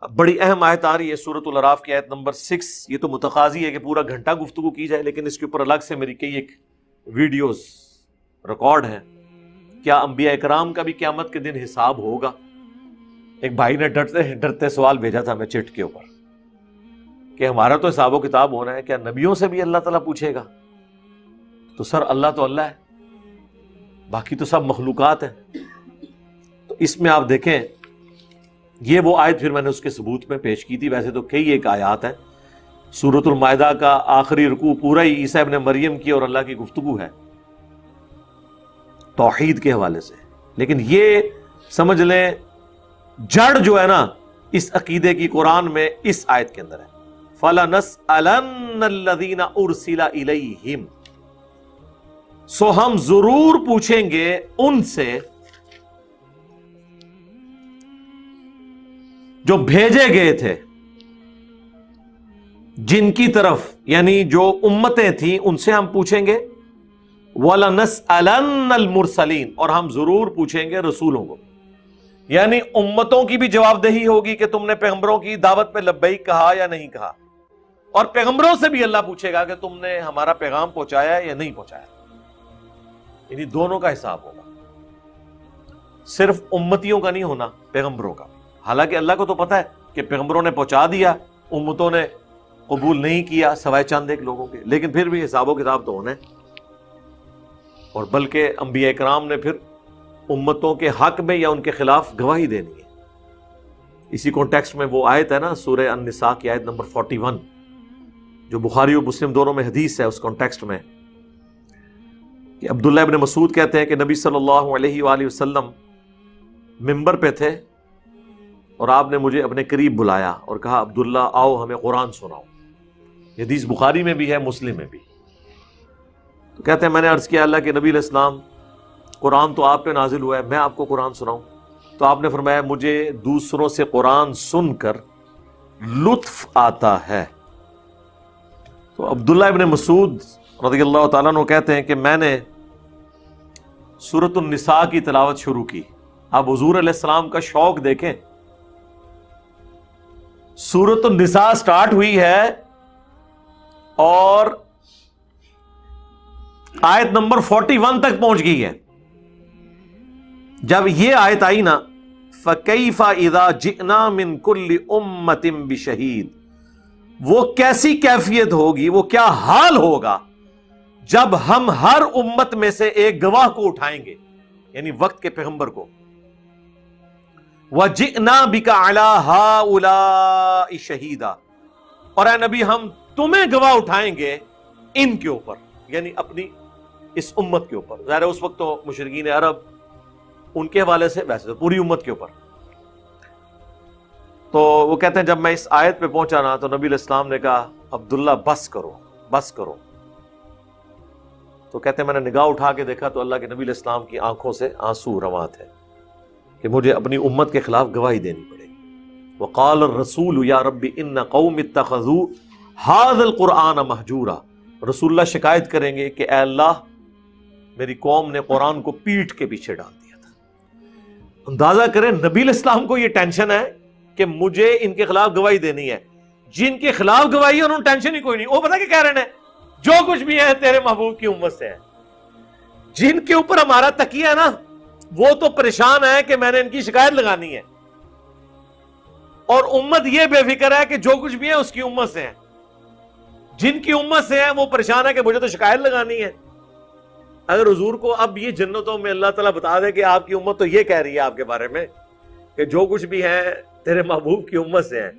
بڑی اہم آیت آ رہی ہے سورۃ الاعراف کی آیت نمبر 6. یہ تو متقاضی ہے کہ پورا گھنٹہ گفتگو کی جائے، لیکن اس کے اوپر الگ سے میری کئی ایک ویڈیوز ریکارڈ ہیں. کیا انبیاء اکرام کا بھی قیامت کے دن حساب ہوگا؟ ایک بھائی نے ڈرتے سوال بھیجا تھا ہمیں چٹ کے اوپر کہ ہمارا تو حساب و کتاب ہونا ہے، کیا نبیوں سے بھی اللہ تعالیٰ پوچھے گا؟ تو سر اللہ تو اللہ ہے، باقی تو سب مخلوقات ہیں. تو اس میں آپ دیکھیں، یہ وہ آیت پھر میں نے اس کے ثبوت میں پیش کی تھی. ویسے تو کئی ایک آیات ہیں. سورۃ المائدہ کا آخری رکوع پورا ہی عیسیٰ ابن مریم کی اور اللہ کی گفتگو ہے توحید کے حوالے سے، لیکن یہ سمجھ لیں جڑ جو ہے نا اس عقیدے کی قرآن میں اس آیت کے اندر ہے. فَلَنَسْأَلَنَّ الَّذِينَ أُرْسِلَ إِلَيْهِمْ، سو ہم ضرور پوچھیں گے ان سے جو بھیجے گئے تھے، جن کی طرف یعنی جو امتیں تھیں ان سے ہم پوچھیں گے. وَلَنَسْأَلَنَّ الْمُرْسَلِينَ، اور ہم ضرور پوچھیں گے رسولوں کو. یعنی امتوں کی بھی جواب دہی ہوگی کہ تم نے پیغمبروں کی دعوت پہ لبیک کہا یا نہیں کہا، اور پیغمبروں سے بھی اللہ پوچھے گا کہ تم نے ہمارا پیغام پہنچایا یا نہیں پہنچایا. یعنی دونوں کا حساب ہوگا، صرف امتیوں کا نہیں ہونا، پیغمبروں کا. حالانکہ اللہ کو تو پتا ہے کہ پیغمبروں نے پہنچا دیا، امتوں نے قبول نہیں کیا سوائے چند ایک لوگوں کے، لیکن پھر بھی حساب و کتاب تو ہونا ہے. اور بلکہ انبیاء اکرام نے پھر امتوں کے حق میں یا ان کے خلاف گواہی دینی ہے. اسی کانٹیکسٹ میں وہ آیت ہے نا سورہ النساء کی آیت نمبر 41 جو بخاری اور مسلم دونوں میں حدیث ہے. اس کانٹیکسٹ میں کہ عبداللہ ابن مسعود کہتے ہیں کہ نبی صلی اللہ علیہ وآلہ وسلم ممبر پہ تھے اور آپ نے مجھے اپنے قریب بلایا اور کہا عبداللہ آؤ ہمیں قرآن سناؤ. یہ حدیث بخاری میں بھی ہے، مسلم میں بھی. تو کہتے ہیں میں نے عرض کیا اللہ کے نبی علیہ السلام قرآن تو آپ پہ نازل ہوا ہے، میں آپ کو قرآن سناؤں؟ تو آپ نے فرمایا مجھے دوسروں سے قرآن سن کر لطف آتا ہے. تو عبداللہ ابن مسعود رضی اللہ تعالیٰ عنہ کہتے ہیں کہ میں نے سورۃ النساء کی تلاوت شروع کی. آپ حضور علیہ السلام کا شوق دیکھیں، سورۃ النساء سٹارٹ ہوئی ہے اور آیت نمبر 41 تک پہنچ گئی ہے. جب یہ آیت آئی نا فَكَيْفَ إِذَا جِئْنَا مِن كُلِّ أُمَّةٍ بِشَهِيدٍ، وہ کیسی کیفیت ہوگی، وہ کیا حال ہوگا جب ہم ہر امت میں سے ایک گواہ کو اٹھائیں گے، یعنی وقت کے پیغمبر کو. وَجِئْنَا بِكَ عَلَىٰ هَٰؤُلَاءِ شَهِيدًا، اور اے نبی ہم تمہیں گواہ اٹھائیں گے ان کے اوپر، یعنی اپنی اس امت کے اوپر. ظاہر ہے اس وقت تو مشرکین عرب ان کے حوالے سے، ویسے تو پوری امت کے اوپر. تو وہ کہتے ہیں جب میں اس آیت پہ پہنچا نا تو نبی علیہ السلام نے کہا عبداللہ بس کرو بس کرو. تو کہتے ہیں میں نے نگاہ اٹھا کے دیکھا تو اللہ کے نبی علیہ السلام کی آنکھوں سے آنسو رواں تھے کہ مجھے اپنی امت کے خلاف گواہی دینی پڑے گی. وقال الرسول یا رب ان قوم اتخذوا هذا القرآن مہجورا، رسول اللہ شکایت کریں گے کہ اے اللہ میری قوم نے قرآن کو پیٹھ کے پیچھے ڈال دیا تھا. اندازہ کریں نبی علیہ السلام کو یہ ٹینشن ہے کہ مجھے ان کے خلاف گواہی دینی ہے. جن کے خلاف گواہی ہے انہوں نے ٹینشن ہی کوئی نہیں، وہ پتہ کہ کہہ رہے ہیں جو کچھ بھی ہے تیرے محبوب کی امت سے ہے. جن کے اوپر ہمارا تکیہ ہے نا وہ تو پریشان ہے کہ میں نے ان کی شکایت لگانی ہے، اور امت یہ بے فکر ہے کہ جو کچھ بھی ہے اس کی امت سے ہے. جن کی امت سے ہے وہ پریشان ہے کہ مجھے تو شکایت لگانی ہے. اگر حضور کو اب یہ جنتوں میں اللہ تعالیٰ بتا دے کہ آپ کی امت تو یہ کہہ رہی ہے آپ کے بارے میں کہ جو کچھ بھی ہے تیرے محبوب کی امت سے ہے،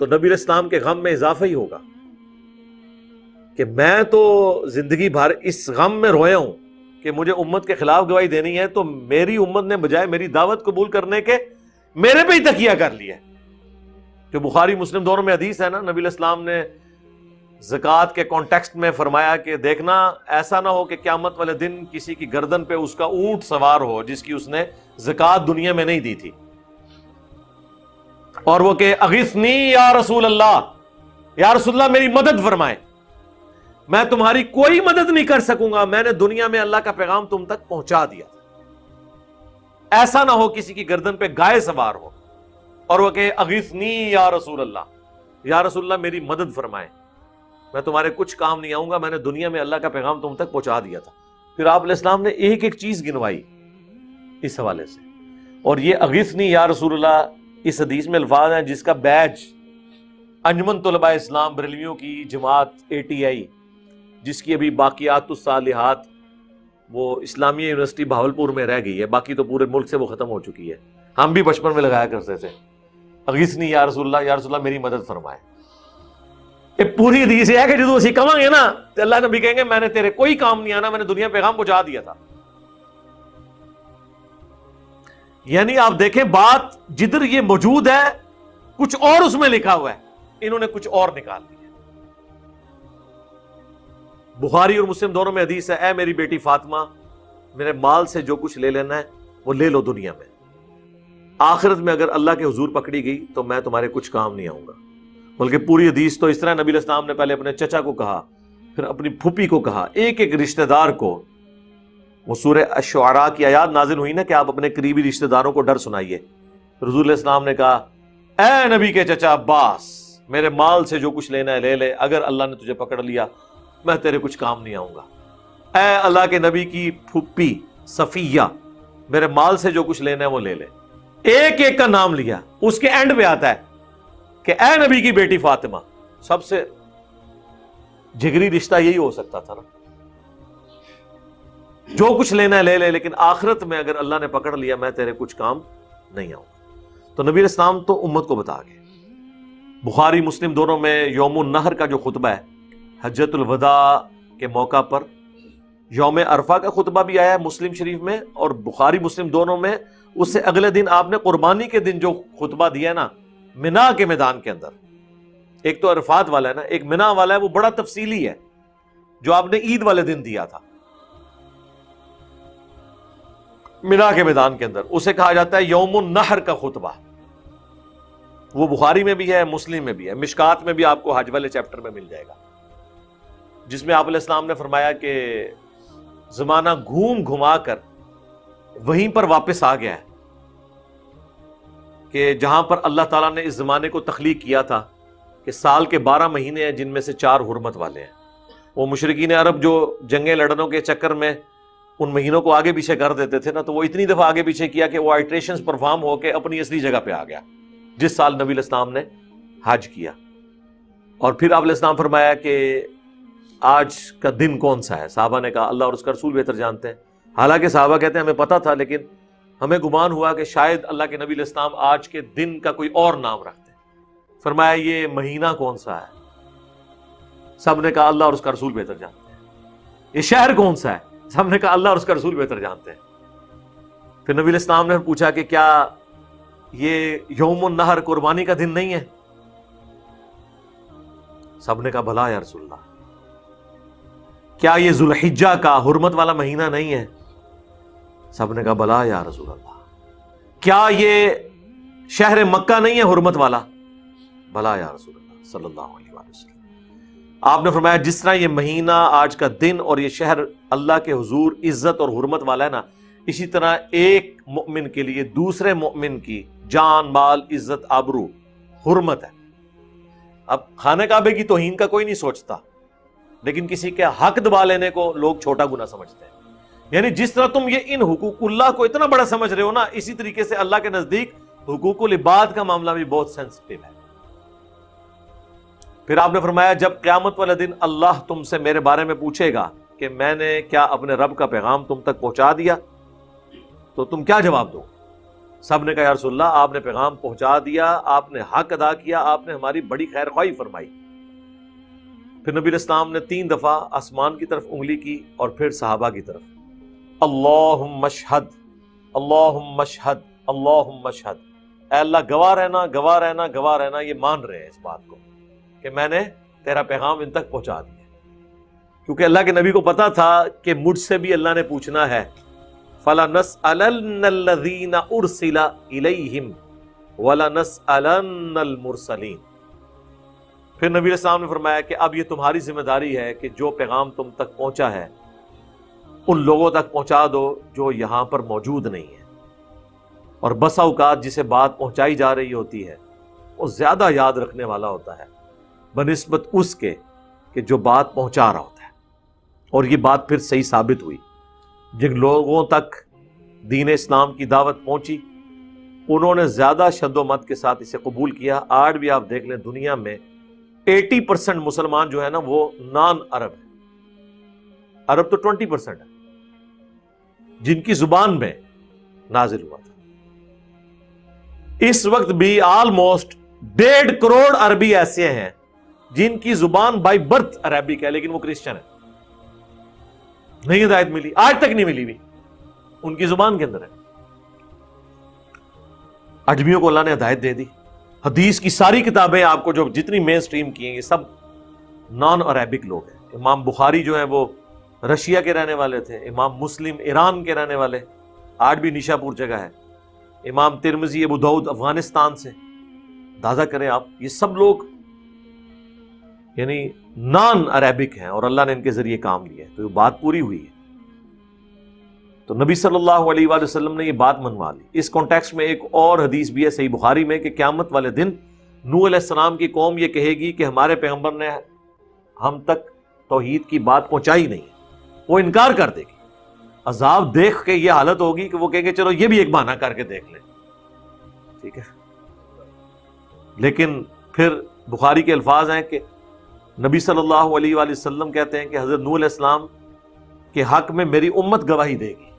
تو نبی علیہ السلام کے غم میں اضافہ ہی ہوگا کہ میں تو زندگی بھر اس غم میں رویا ہوں کہ مجھے امت کے خلاف گواہی دینی ہے، تو میری امت نے بجائے میری دعوت قبول کرنے کے میرے پہ ہی تکیہ کر لیا. جو بخاری مسلم دونوں میں حدیث ہے نا، نبی علیہ السلام نے زکوٰۃ کے کانٹیکسٹ میں فرمایا کہ دیکھنا ایسا نہ ہو کہ قیامت والے دن کسی کی گردن پہ اس کا اونٹ سوار ہو جس کی اس نے زکوٰۃ دنیا میں نہیں دی تھی، اور وہ کہ اغثنی یا رسول اللہ، یا رسول اللہ میری مدد فرمائے، میں تمہاری کوئی مدد نہیں کر سکوں گا، میں نے دنیا میں اللہ کا پیغام تم تک پہنچا دیا. ایسا نہ ہو کسی کی گردن پہ گائے سوار ہو. اور وہ کہ اغیثنی یا رسول اللہ، یا رسول اللہ میری مدد فرمائیں، میں تمہارے کچھ کام نہیں آؤں گا، میں نے دنیا میں اللہ کا پیغام تم تک پہنچا دیا تھا۔ پھر آپ علیہ السلام نے ایک ایک چیز گنوائی اس حوالے سے، اور یہ اغیثنی یا رسول اللہ اس حدیث میں الفاظ ہیں جس کا بیج انجمن طلباء اسلام بریلویوں کی جماعت ATI، جس کی ابھی باقیات الصالحات وہ اسلامیہ یونیورسٹی بہاولپور میں رہ گئی ہے، باقی تو پورے ملک سے وہ ختم ہو چکی ہے، ہم بھی بچپن میں لگایا کرتے تھے اغیثنی یا رسول اللہ، یا رسول اللہ میری مدد فرمائے۔ یہ پوری حدیث ہے کہ جدو اسی کہیں گے نا تو اللہ نبی کہیں گے میں نے تیرے کوئی کام نہیں آنا، میں نے دنیا پیغام پہنچا دیا تھا۔ یعنی آپ دیکھیں بات جدھر یہ موجود ہے کچھ اور اس میں لکھا ہوا ہے، انہوں نے کچھ اور نکال دیا۔ بخاری اور مسلم دونوں میں حدیث ہے، اے میری بیٹی فاطمہ میرے مال سے جو کچھ لے لینا ہے وہ لے لو دنیا میں، آخرت میں اگر اللہ کے حضور پکڑی گئی تو میں تمہارے کچھ کام نہیں آؤں گا۔ بلکہ پوری حدیث تو اس طرح نبی علیہ السلام نے پہلے اپنے چچا کو کہا، پھر اپنی پھوپھی کو کہا، ایک ایک رشتہ دار کو۔ وہ سورہ الشعراء کی آیات نازل ہوئی نا کہ آپ اپنے قریبی رشتہ داروں کو ڈر سنائیے، رسول علیہ السلام نے کہا اے نبی کے چچا عباس میرے مال سے جو کچھ لینا ہے لے لے، اگر اللہ نے تجھے پکڑ لیا میں تیرے کچھ کام نہیں آؤں گا۔ اے اللہ کے نبی کی پھوپھی صفیہ میرے مال سے جو کچھ لینا ہے وہ لے لے، ایک ایک کا نام لیا۔ اس کے اینڈ پہ آتا ہے کہ اے نبی کی بیٹی فاطمہ، سب سے جگری رشتہ یہی ہو سکتا تھا نا، جو کچھ لینا ہے لے لے، لیکن آخرت میں اگر اللہ نے پکڑ لیا میں تیرے کچھ کام نہیں آؤں گا۔ تو نبی علیہ السلام تو امت کو بتا گئے۔ بخاری مسلم دونوں میں یوم النحر کا جو خطبہ ہے حجۃ الوداع کے موقع پر، یوم عرفہ کا خطبہ بھی آیا ہے مسلم شریف میں، اور بخاری مسلم دونوں میں اس سے اگلے دن آپ نے قربانی کے دن جو خطبہ دیا ہے نا منا کے میدان کے اندر، ایک تو عرفات والا ہے نا، ایک منا والا ہے، وہ بڑا تفصیلی ہے جو آپ نے عید والے دن دیا تھا منا کے میدان کے اندر، اسے کہا جاتا ہے یوم النحر کا خطبہ۔ وہ بخاری میں بھی ہے، مسلم میں بھی ہے، مشکات میں بھی آپ کو حج والے چیپٹر میں مل جائے گا، جس میں آپ علیہ السلام نے فرمایا کہ زمانہ گھوم گھما کر وہیں پر واپس آ گیا ہے کہ جہاں پر اللہ تعالیٰ نے اس زمانے کو تخلیق کیا تھا کہ سال کے 12 مہینے ہیں جن میں سے 4 حرمت والے ہیں۔ وہ مشرکین عرب جو جنگیں لڑنوں کے چکر میں ان مہینوں کو آگے پیچھے کر دیتے تھے نا، تو وہ اتنی دفعہ آگے پیچھے کیا کہ وہ آئٹریشنز پرفارم ہو کے اپنی اصلی جگہ پہ آ گیا جس سال نبی علیہ السلام نے حج کیا۔ اور پھر آپ علیہ السلام فرمایا کہ آج کا دن کون سا ہے؟ صحابہ نے کہا اللہ اور اس کا رسول بہتر جانتے ہیں۔ حالانکہ صحابہ کہتے ہیں ہمیں پتا تھا، لیکن ہمیں گمان ہوا کہ شاید اللہ کے نبی علیہ السلام آج کے دن کا کوئی اور نام رکھتے ہیں۔ فرمایا یہ مہینہ کون سا ہے؟ سب نے کہا اللہ اور اس کا رسول بہتر جانتے ہیں۔ یہ شہر کون سا ہے؟ سب نے کہا اللہ اور اس کا رسول بہتر جانتے ہیں۔ پھر نبی علیہ السلام نے پوچھا کہ کیا یہ یوم النحر قربانی کا دن نہیں ہے؟ سب نے کہا بھلا یا رسول اللہ۔ کیا یہ ذوالحجہ کا حرمت والا مہینہ نہیں ہے؟ سب نے کہا بھلا یا رسول اللہ۔ کیا یہ شہر مکہ نہیں ہے حرمت والا؟ بھلا یا رسول اللہ صلی اللہ علیہ وسلم۔ آپ نے فرمایا جس طرح یہ مہینہ آج کا دن اور یہ شہر اللہ کے حضور عزت اور حرمت والا ہے نا، اسی طرح ایک مؤمن کے لیے دوسرے مؤمن کی جان، مال، عزت، آبرو، حرمت ہے۔ اب خانہ کعبے کی توہین کا کوئی نہیں سوچتا، لیکن کسی کے حق دبا لینے کو لوگ چھوٹا گناہ سمجھتے ہیں۔ یعنی جس طرح تم یہ ان حقوق اللہ کو اتنا بڑا سمجھ رہے ہو نا، اسی طریقے سے اللہ کے نزدیک حقوق العباد کا معاملہ بھی بہت سینسٹیو ہے۔ پھر آپ نے فرمایا جب قیامت والے دن اللہ تم سے میرے بارے میں پوچھے گا کہ میں نے کیا اپنے رب کا پیغام تم تک پہنچا دیا، تو تم کیا جواب دو؟ سب نے کہا یا رسول اللہ آپ نے پیغام پہنچا دیا، آپ نے حق ادا کیا، آپ نے ہماری بڑی خیر خواہی فرمائی۔ پھر نبی علیہ السلام نے 3 دفعہ آسمان کی طرف انگلی کی اور پھر صحابہ کی طرف، اللہم اشہد، اللہم اشہد، اللہم اشہد، اے اللہ گواہ رہنا، گواہ رہنا، گواہ رہنا، یہ مان رہے ہیں اس بات کو کہ میں نے تیرا پیغام ان تک پہنچا دیا، کیونکہ اللہ کے نبی کو پتا تھا کہ مجھ سے بھی اللہ نے پوچھنا ہے، فَلَنَسْأَلَنَّ الَّذِينَ أُرْسِلَ إِلَيْهِمْ وَلَنَسْأَلَنَّ الْمُرْسَلِينَ۔ پھر نبی علیہ السلام نے فرمایا کہ اب یہ تمہاری ذمہ داری ہے کہ جو پیغام تم تک پہنچا ہے ان لوگوں تک پہنچا دو جو یہاں پر موجود نہیں ہیں، اور بسا اوقات جسے بات پہنچائی جا رہی ہوتی ہے وہ زیادہ یاد رکھنے والا ہوتا ہے بنسبت اس کے کہ جو بات پہنچا رہا ہوتا ہے. اور یہ بات پھر صحیح ثابت ہوئی. جن لوگوں تک دین اسلام کی دعوت پہنچی انہوں نے زیادہ شد و مت کے ساتھ اسے قبول کیا. آج بھی آپ دیکھ لیں دنیا میں 80% مسلمان جو ہے نا وہ نان عرب ہے. عرب تو 20% ہے جن کی زبان میں نازل ہوا تھا. اس وقت بھی آلموسٹ 1.5 کروڑ عربی ایسے ہیں جن کی زبان بائی برتھ عربک ہے لیکن وہ کرسچن ہے. نہیں ہدایت ملی، آج تک نہیں ملی بھی، ان کی زبان کے اندر ہے. اجمیوں کو اللہ نے ہدایت دے دی. حدیث کی ساری کتابیں آپ کو جو جتنی مین سٹریم کی ہیں یہ سب نان عربک لوگ ہیں. امام بخاری جو ہے وہ رشیا کے رہنے والے تھے، امام مسلم ایران کے رہنے والے، آج بھی نیشا پور جگہ ہے. امام ترمذی ابو داؤد افغانستان سے. اندازہ کریں آپ، یہ سب لوگ یعنی نان عربک ہیں اور اللہ نے ان کے ذریعے کام لیا ہے. تو یہ بات پوری ہوئی ہے. تو نبی صلی اللہ علیہ وآلہ وسلم نے یہ بات منوا لی. اس کانٹیکسٹ میں ایک اور حدیث بھی ہے صحیح بخاری میں کہ قیامت والے دن نوح علیہ السلام کی قوم یہ کہے گی کہ ہمارے پیغمبر نے ہم تک توحید کی بات پہنچائی نہیں. وہ انکار کر دے گی. عذاب دیکھ کے یہ حالت ہوگی کہ وہ کہیں گے چلو یہ بھی ایک بہانہ کر کے دیکھ لیں. ٹھیک ہے. لیکن پھر بخاری کے الفاظ ہیں کہ نبی صلی اللہ علیہ وآلہ وسلم کہتے ہیں کہ حضرت نوح علیہ السلام کے حق میں میری امت گواہی دے گی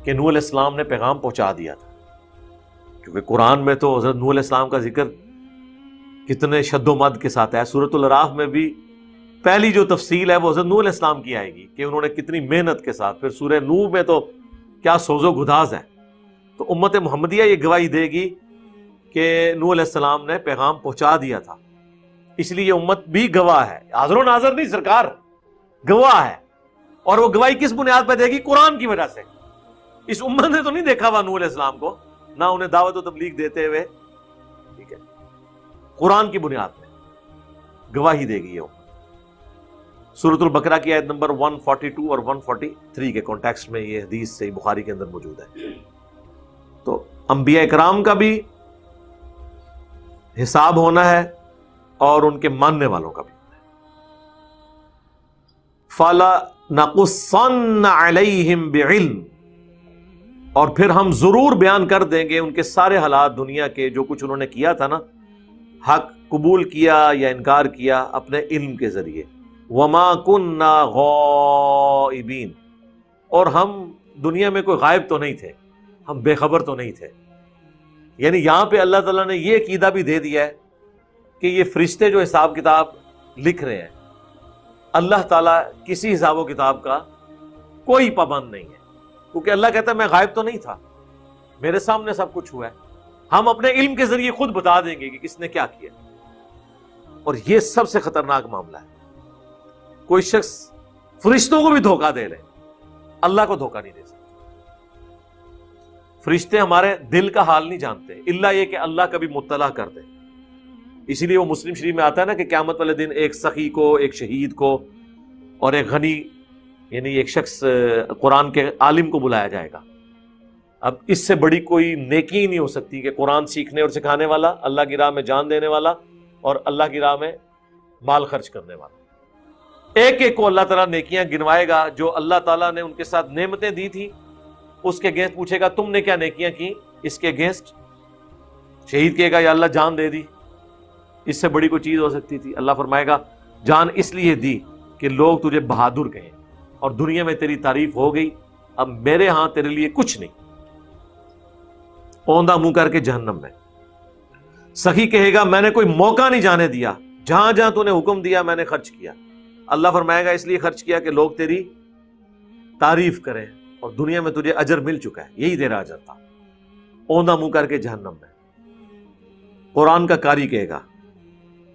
کہ نوح علیہ السلام نے پیغام پہنچا دیا تھا. کیونکہ قرآن میں تو حضرت نوح علیہ السلام کا ذکر کتنے شد و مد کے ساتھ ہے. سورۃ الاعراف میں بھی پہلی جو تفصیل ہے وہ حضرت نوح علیہ السلام کی آئے گی کہ انہوں نے کتنی محنت کے ساتھ. پھر سورہ نوح میں تو کیا سوز و گداز ہے. تو امت محمدیہ یہ گواہی دے گی کہ نوح علیہ السلام نے پیغام پہنچا دیا تھا. اس لیے یہ امت بھی گواہ ہے. حاضر و ناظر نہیں، سرکار گواہ ہے. اور وہ گواہی کس بنیاد پہ دے گی؟ قرآن کی وجہ سے. اس امت نے تو نہیں دیکھا ہوا نوح علیہ السلام کو، نہ انہیں دعوت و تبلیغ دیتے ہوئے. ٹھیک ہے. قرآن کی بنیاد پہ گواہی دے گی یہ امت. سورۃ البقرہ کی آیت نمبر 142 اور 143 کے کانٹیکسٹ میں یہ حدیث صحیح بخاری کے اندر موجود ہے. تو انبیاء کرام کا بھی حساب ہونا ہے اور ان کے ماننے والوں کا بھی. فَلَنَقُصَّنَّ عَلَيْهِمْ بِعِلْمٍ، اور پھر ہم ضرور بیان کر دیں گے ان کے سارے حالات دنیا کے، جو کچھ انہوں نے کیا تھا نا، حق قبول کیا یا انکار کیا، اپنے علم کے ذریعے. وَمَا كُنَّا غَائِبِينَ، اور ہم دنیا میں کوئی غائب تو نہیں تھے، ہم بے خبر تو نہیں تھے. یعنی یہاں پہ اللہ تعالیٰ نے یہ عقیدہ بھی دے دیا ہے کہ یہ فرشتے جو حساب کتاب لکھ رہے ہیں، اللہ تعالیٰ کسی حساب و کتاب کا کوئی پابند نہیں ہے. کیونکہ اللہ کہتا ہے میں غائب تو نہیں تھا، میرے سامنے سب کچھ ہوا ہے. ہم اپنے علم کے ذریعے خود بتا دیں گے کہ کس نے کیا کیا. اور یہ سب سے خطرناک معاملہ ہے. کوئی شخص فرشتوں کو بھی دھوکہ دے لے، اللہ کو دھوکہ نہیں دے سکتا. فرشتے ہمارے دل کا حال نہیں جانتے، الا یہ کہ اللہ کبھی مطلع کر دے. اسی لیے وہ مسلم شریف میں آتا ہے نا کہ قیامت والے دن ایک سخی کو، ایک شہید کو اور ایک غنی یعنی ایک شخص قرآن کے عالم کو بلایا جائے گا. اب اس سے بڑی کوئی نیکی ہی نہیں ہو سکتی کہ قرآن سیکھنے اور سکھانے والا، اللہ کی راہ میں جان دینے والا اور اللہ کی راہ میں مال خرچ کرنے والا. ایک ایک کو اللہ تعالیٰ نیکیاں گنوائے گا. جو اللہ تعالیٰ نے ان کے ساتھ نعمتیں دی تھی اس کے اگینسٹ پوچھے گا تم نے کیا نیکیاں کی. اس کے اگینسٹ شہید کہے گا یا اللہ جان دے دی، اس سے بڑی کوئی چیز ہو سکتی تھی. اللہ فرمائے گا جان اس لیے دی کہ لوگ تجھے بہادر کہیں اور دنیا میں تیری تعریف ہو گئی، اب میرے ہاں تیرے لیے کچھ نہیں. اوندھا منہ کر کے جہنم میں. سخی کہے گا میں نے کوئی موقع نہیں جانے دیا، جہاں جہاں تو نے حکم دیا میں نے خرچ کیا. اللہ فرمائے گا اس لیے خرچ کیا کہ لوگ تیری تعریف کریں اور دنیا میں تجھے اجر مل چکا ہے، یہی تیرا اجر تھا. اوندھا منہ کر کے جہنم میں. قرآن کا قاری کہے گا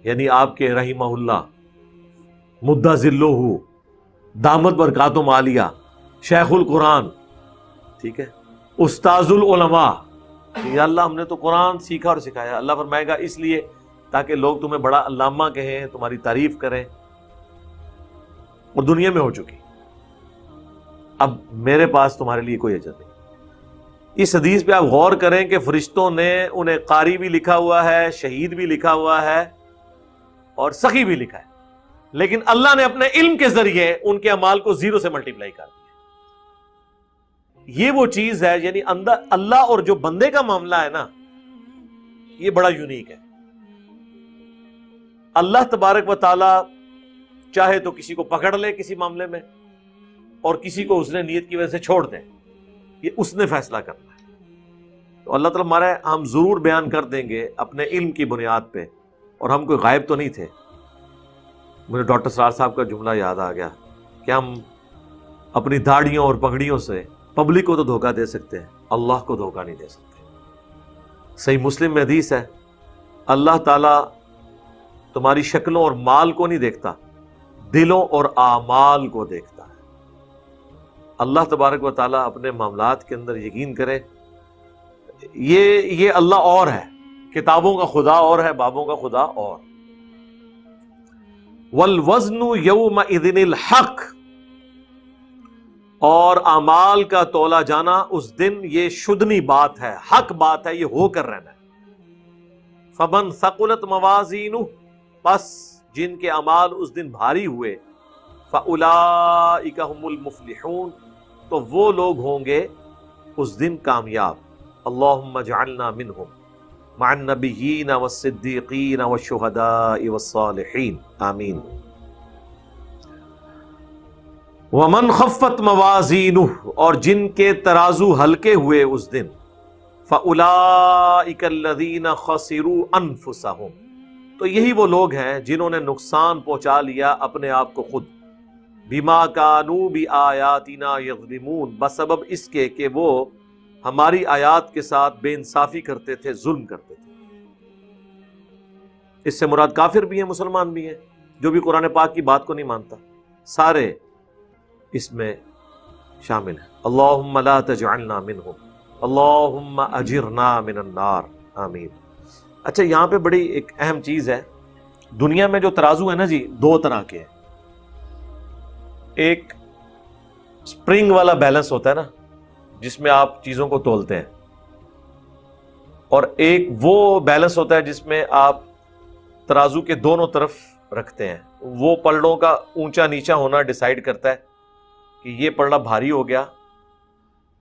یعنی آپ کے رحمہ اللہ مدہ ذلہ دامت برکاتہم عالیہ شیخ القرآن، ٹھیک ہے، استاذ العلماء، یا اللہ ہم نے تو قرآن سیکھا اور سکھایا. اللہ فرمائے گا اس لیے تاکہ لوگ تمہیں بڑا علامہ کہیں، تمہاری تعریف کریں، اور دنیا میں ہو چکی. اب میرے پاس تمہارے لیے کوئی اجر نہیں. اس حدیث پہ آپ غور کریں کہ فرشتوں نے انہیں قاری بھی لکھا ہوا ہے، شہید بھی لکھا ہوا ہے اور سخی بھی لکھا ہے، لیکن اللہ نے اپنے علم کے ذریعے ان کے اعمال کو 0 سے ملٹیپلائی کر دیا۔ یہ وہ چیز ہے، یعنی اللہ اور جو بندے کا معاملہ ہے نا، یہ بڑا یونیک ہے۔ اللہ تبارک و تعالی چاہے تو کسی کو پکڑ لے کسی معاملے میں، اور کسی کو اس نے نیت کی وجہ سے چھوڑ دے، یہ اس نے فیصلہ کرنا ہے۔ تو اللہ تعالیٰ ہمارا ہم ضرور بیان کر دیں گے اپنے علم کی بنیاد پہ، اور ہم کوئی غائب تو نہیں تھے۔ مجھے ڈاکٹر سرار صاحب کا جملہ یاد آ گیا کہ ہم اپنی داڑھیوں اور پگڑیوں سے پبلک کو تو دھوکہ دے سکتے ہیں، اللہ کو دھوکہ نہیں دے سکتے۔ صحیح مسلم میں حدیث ہے، اللہ تعالیٰ تمہاری شکلوں اور مال کو نہیں دیکھتا، دلوں اور اعمال کو دیکھتا ہے۔ اللہ تبارک و تعالیٰ اپنے معاملات کے اندر یقین کرے، یہ اللہ اور ہے، کتابوں کا خدا اور ہے، بابوں کا خدا اور۔ والوزن یومئذ الحق، اور اعمال کا تولا جانا اس دن یہ شدنی بات ہے، حق بات ہے، یہ ہو کر رہنا ہے۔ فمن ثقلت موازینہ، پس جن کے اعمال اس دن بھاری ہوئے، فاولئک هم المفلحون، تو وہ لوگ ہوں گے اس دن کامیاب۔ اللہم اجعلنا منہم مع النبیین والصدیقین والشہداء والصالحین، آمین۔ ومن خفت موازینہ، اور جن کے ترازو ہلکے ہوئے اس دن، فاولئک الذین خسروا انفسہم، تو یہی وہ لوگ ہیں جنہوں نے نقصان پہنچا لیا اپنے آپ کو خود، بما کانوا بآیاتنا یظلمون، بسبب اس کے کہ وہ ہماری آیات کے ساتھ بے انصافی کرتے تھے، ظلم کرتے تھے۔ اس سے مراد کافر بھی ہیں، مسلمان بھی ہیں، جو بھی قرآن پاک کی بات کو نہیں مانتا، سارے اس میں شامل ہیں۔ اللہم لا تجعلنا منہم، اللہم اجرنا من النار، آمین۔ اچھا، یہاں پہ بڑی ایک اہم چیز ہے، دنیا میں جو ترازو ہے نا جی، 2 طرح کے ہیں۔ ایک سپرنگ والا بیلنس ہوتا ہے نا، جس میں آپ چیزوں کو تولتے ہیں، اور ایک وہ بیلنس ہوتا ہے جس میں آپ ترازو کے دونوں طرف رکھتے ہیں۔ وہ پلڑوں کا اونچا نیچا ہونا ڈیسائیڈ کرتا ہے کہ یہ پلڑا بھاری ہو گیا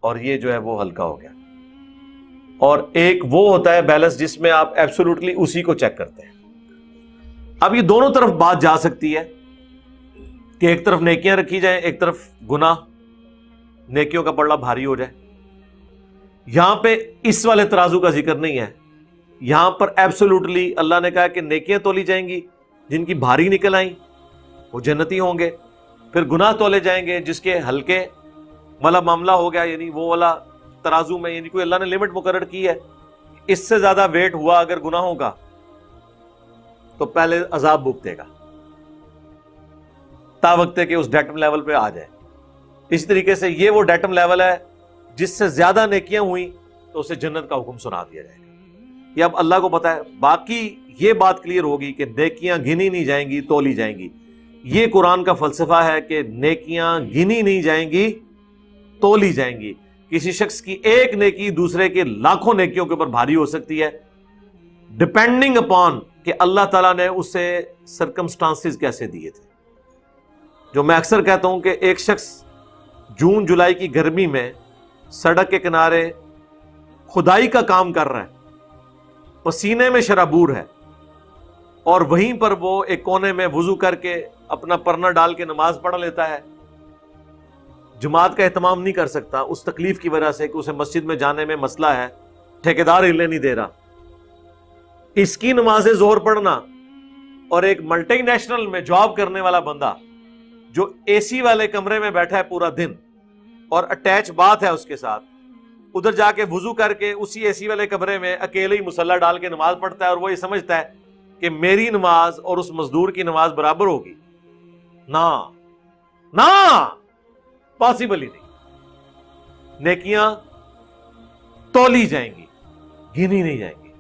اور یہ جو ہے وہ ہلکا ہو گیا۔ اور ایک وہ ہوتا ہے بیلنس جس میں آپ ایبسولوٹلی اسی کو چیک کرتے ہیں۔ اب یہ دونوں طرف بات جا سکتی ہے کہ ایک طرف نیکیاں رکھی جائیں، ایک طرف گناہ، نیکیوں کا پلڑا بھاری ہو جائے۔ یہاں پہ اس والے ترازو کا ذکر نہیں ہے، یہاں پر ایبسولوٹلی اللہ نے کہا کہ نیکیاں تولی جائیں گی، جن کی بھاری نکل آئیں وہ جنتی ہوں گے، پھر گناہ تولے جائیں گے جس کے ہلکے والا معاملہ ہو گیا، یعنی وہ والا ترازو میں، یعنی کوئی اللہ نے لمٹ مقرر کی ہے، اس سے زیادہ ویٹ ہوا اگر گناہوں کا تو پہلے عذاب بھگتے گا تا وقت ہے کہ اس ڈیٹم لیول پہ آ جائے۔ اس طریقے سے یہ وہ ڈیٹم لیول ہے جس سے زیادہ نیکیاں ہوئیں تو اسے جنت کا حکم سنا دیا جائے گا۔ یہ اب اللہ کو پتا ہے۔ باقی یہ بات کلیئر ہوگی کہ نیکیاں گنی نہیں جائیں گی، تولی جائیں گی۔ یہ قرآن کا فلسفہ ہے کہ نیکیاں گنی نہیں جائیں گی، تولی جائیں گی۔ کسی شخص کی ایک نیکی دوسرے کے لاکھوں نیکیوں کے اوپر بھاری ہو سکتی ہے، ڈپینڈنگ اپون کہ اللہ تعالیٰ نے اسے سرکمسٹانسز کیسے دیے تھے۔ جو میں اکثر کہتا ہوں کہ ایک شخص جون جولائی کی گرمی میں سڑک کے کنارے خدائی کا کام کر رہا ہے، پسینے میں شرابور ہے، اور وہیں پر وہ ایک کونے میں وضو کر کے اپنا پرنا ڈال کے نماز پڑھ لیتا ہے، جماعت کا اہتمام نہیں کر سکتا اس تکلیف کی وجہ سے کہ اسے مسجد میں جانے میں مسئلہ ہے، ٹھیکیدار ہلنے نہیں دے رہا۔ اس کی نماز ظہر پڑھنا اور ایک ملٹی نیشنل میں جاب کرنے والا بندہ جو اے سی والے کمرے میں بیٹھا ہے پورا دن اور اٹیچ بات ہے اس کے ساتھ، ادھر جا کے وضو کر کے اسی اے سی والے کمرے میں اکیلے ہی مصلی ڈال کے نماز پڑھتا ہے، اور وہ یہ سمجھتا ہے کہ میری نماز اور اس مزدور کی نماز برابر ہوگی۔ نہ پاسبل ہی نہیں۔ نیکیاں تولی جائیں گی، گنی نہیں جائیں گی۔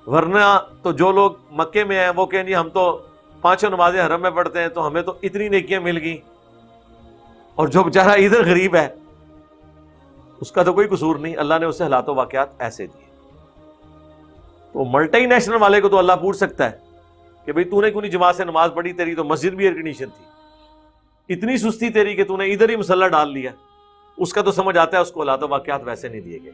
ورنہ تو جو لوگ مکے میں ہیں وہ کہیں گے ہم تو 5 نمازیں حرم میں پڑھتے ہیں تو ہمیں تو اتنی نیکیاں مل گئی، اور جو بیچارہ ادھر غریب ہے اس کا تو کوئی قصور نہیں، اللہ نے اسے حالات و واقعات ایسے دیے۔ تو ملٹی نیشنل والے کو تو اللہ پوچھ سکتا ہے کہ بھئی تو نے کیوں نہیں جماعت سے نماز پڑھی، تیری تو مسجد بھی ایئر کنڈیشن تھی، اتنی سستی تیری کہ تو نے ادھر ہی مسلح ڈال لیا۔ اس کا تو سمجھ آتا ہے اس کو حالات و واقعات ویسے نہیں دیے گئے۔